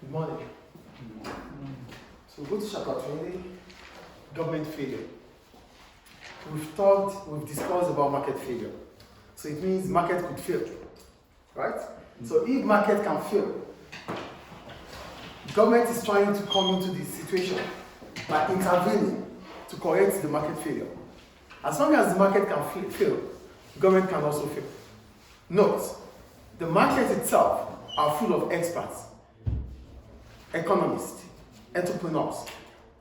Good morning. So go to chapter 20, government failure. We've discussed about market failure. So it means market could fail, right? So if market can fail, government is trying to come into this situation by intervening to correct the market failure. As long as the market can fail, government can also fail. Note, the market itself are full of experts, economists, entrepreneurs.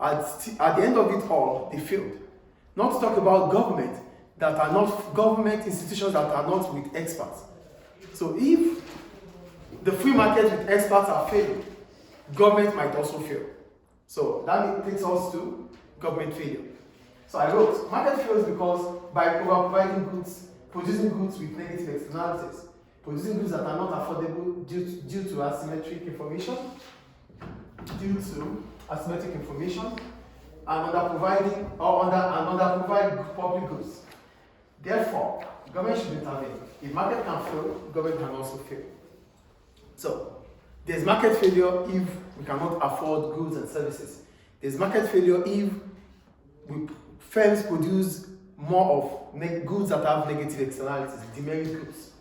At the end of it all, they failed. Not to talk about government institutions that are not with experts. So if the free market with experts are failing, government might also fail. So that takes us to government failure. So I wrote, market fails because by providing goods, producing goods with negative externalities, producing goods that are not affordable due to asymmetric information, and underproviding public goods. Therefore, government should intervene. If market can fail, government can also fail. So, there's market failure if we cannot afford goods and services. There's market failure if firms produce more of goods that have negative externalities, demerit goods.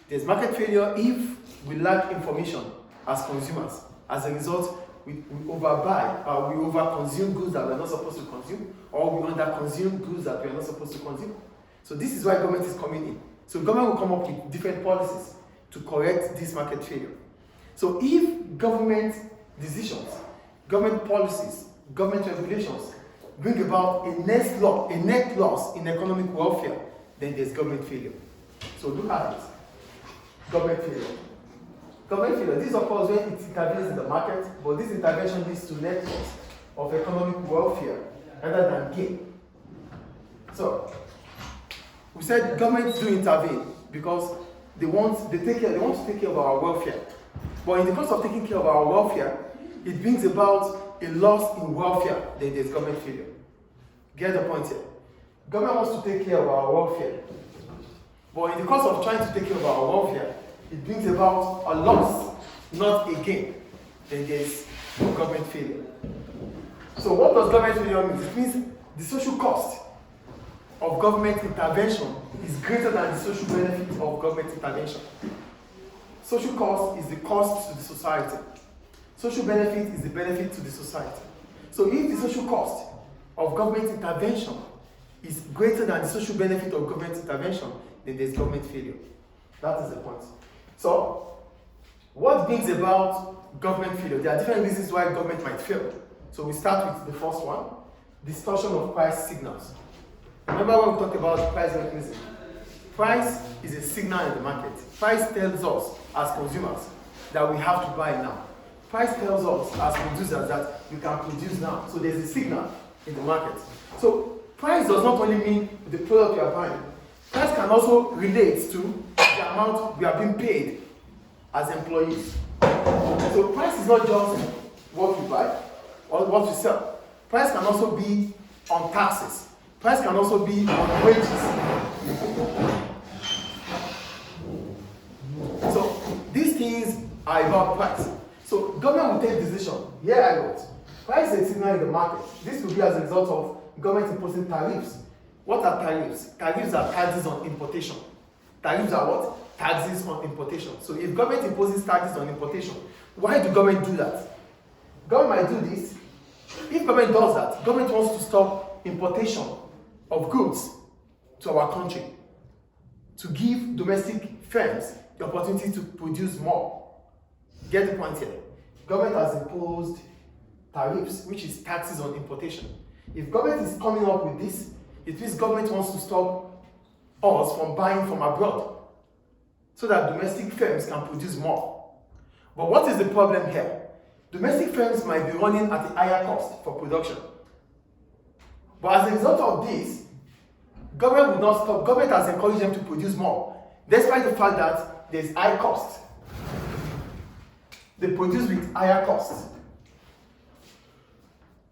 There's market failure if we lack information as consumers. As a result, we overbuy, we overconsume goods that we're not supposed to consume, or we underconsume goods that we're not supposed to consume. So this is why government is coming in. So government will come up with different policies to correct this market failure. So if government decisions, government policies, government regulations bring about a net loss in economic welfare, then there's government failure. So look at it. Government failure. Government failure, this occurs when it intervenes in the market, but this intervention leads to net loss of economic welfare rather than gain. So, we said governments do intervene because they want to take care of our welfare. But in the course of taking care of our welfare, it brings about a loss in welfare, then there's government failure. Get the point here. Government wants to take care of our welfare. But in the course of trying to take care of our welfare, it brings about a loss, not a gain. Then there's government failure. So what does government failure mean? It means the social cost of government intervention is greater than the social benefit of government intervention. Social cost is the cost to the society. Social benefit is the benefit to the society. So if the social cost of government intervention is greater than the social benefit of government intervention, then there's government failure. That is the point. So, what brings about government failure? There are different reasons why government might fail. So we start with the first one, distortion of price signals. Remember when we talked about price mechanism? Price is a signal in the market. Price tells us as consumers that we have to buy now. Price tells us as producers that we can produce now. So there's a signal in the market. So price does not only mean the product you are buying. Price can also relate to the amount we are being paid as employees. So price is not just what we buy or what we sell. Price can also be on taxes. Price can also be on wages. So these things are about price. So government will take decision. Here I wrote. Price is a signal in the market. This will be as a result of government imposing tariffs. What are tariffs? Tariffs are taxes on importation. Tariffs are what? Taxes on importation. So if government imposes taxes on importation, why do government do that? Government might do this. If government does that, government wants to stop importation of goods to our country, to give domestic firms the opportunity to produce more. Get the point here. Government has imposed tariffs, which is taxes on importation. If government is coming up with this, it means government wants to stop us from buying from abroad so that domestic firms can produce more. But what is the problem here? Domestic firms might be running at a higher cost for production. But as a result of this, government will not stop. Government has encouraged them to produce more, despite the fact that there's high cost. They produce with higher costs.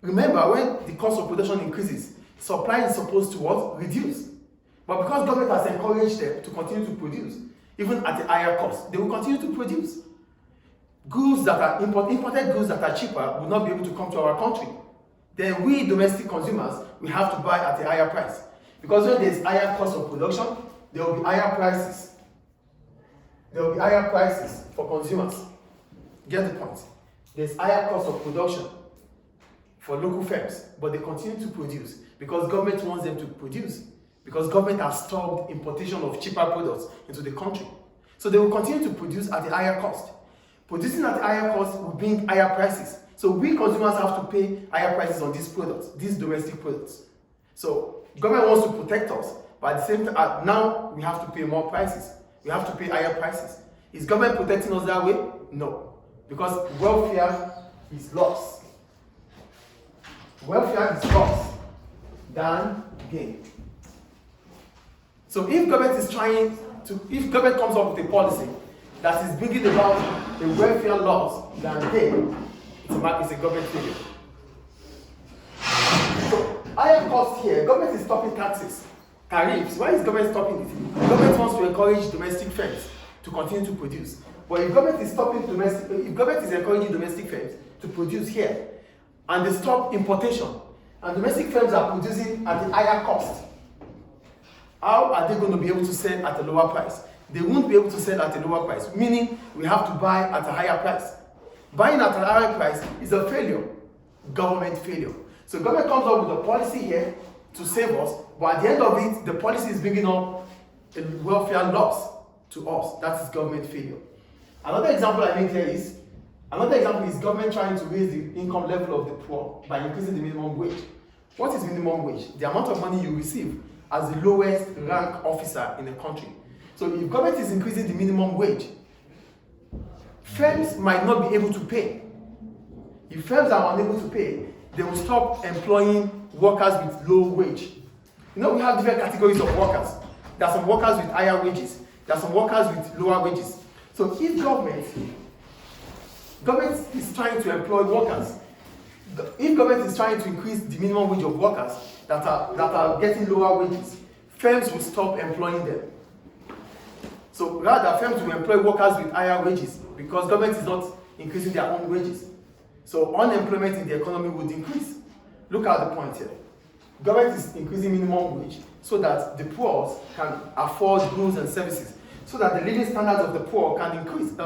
Remember, when the cost of production increases, supply is supposed to what? Reduce. But because government has encouraged them to continue to produce, even at a higher cost, they will continue to produce. goods that are imported goods that are cheaper will not be able to come to our country. Then we domestic consumers, we have to buy at a higher price. Because when there's higher cost of production, there will be higher prices. There will be higher prices for consumers. Get the point? There's higher cost of production for local firms, but they continue to produce because government wants them to produce. Because government has stopped importation of cheaper products into the country. So they will continue to produce at a higher cost. Producing at a higher cost will bring higher prices. So we consumers have to pay higher prices on these products, these domestic products. So government wants to protect us, but at the same time, now we have to pay more prices. We have to pay higher prices. Is government protecting us that way? No. Because welfare is loss. Welfare is loss than gain. So if government comes up with a policy that is bringing about a welfare loss than gain, it's a government failure. So higher cost here, government is stopping taxes, tariffs. Why is government stopping it? Government wants to encourage domestic firms to continue to produce. But if government is encouraging domestic firms to produce here, and they stop importation, and domestic firms are producing at a higher cost, how are they going to be able to sell at a lower price? They won't be able to sell at a lower price, meaning we have to buy at a higher price. Buying at a higher price is a failure, government failure. So government comes up with a policy here to save us, but at the end of it, the policy is bringing up a welfare loss to us. That is government failure. Another example is government trying to raise the income level of the poor by increasing the minimum wage. What is minimum wage? The amount of money you receive as the lowest rank officer in the country. So if government is increasing the minimum wage, firms might not be able to pay. If firms are unable to pay, they will stop employing workers with low wage. You know, we have different categories of workers. There are some workers with higher wages. There are some workers with lower wages. So if government is trying to employ workers, if government is trying to increase the minimum wage of workers that are getting lower wages, firms will stop employing them. So rather, firms will employ workers with higher wages because government is not increasing their own wages. So unemployment in the economy would increase. Look at the point here. Government is increasing minimum wage so that the poor can afford goods and services, so that the living standards of the poor can improve.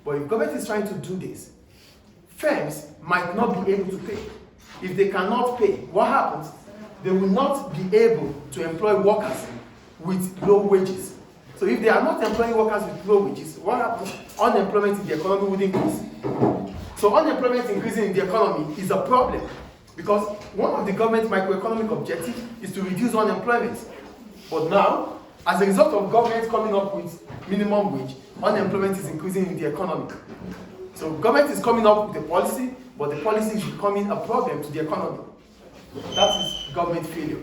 But if government is trying to do this, firms might not be able to pay. If they cannot pay, what happens? They will not be able to employ workers with low wages. So if they are not employing workers with low wages, what happens? Unemployment in the economy would increase. So unemployment increasing in the economy is a problem because one of the government's microeconomic objectives is to reduce unemployment. But now, as a result of government coming up with minimum wage, unemployment is increasing in the economy. So government is coming up with a policy, but the policy is becoming a problem to the economy. That is government failure.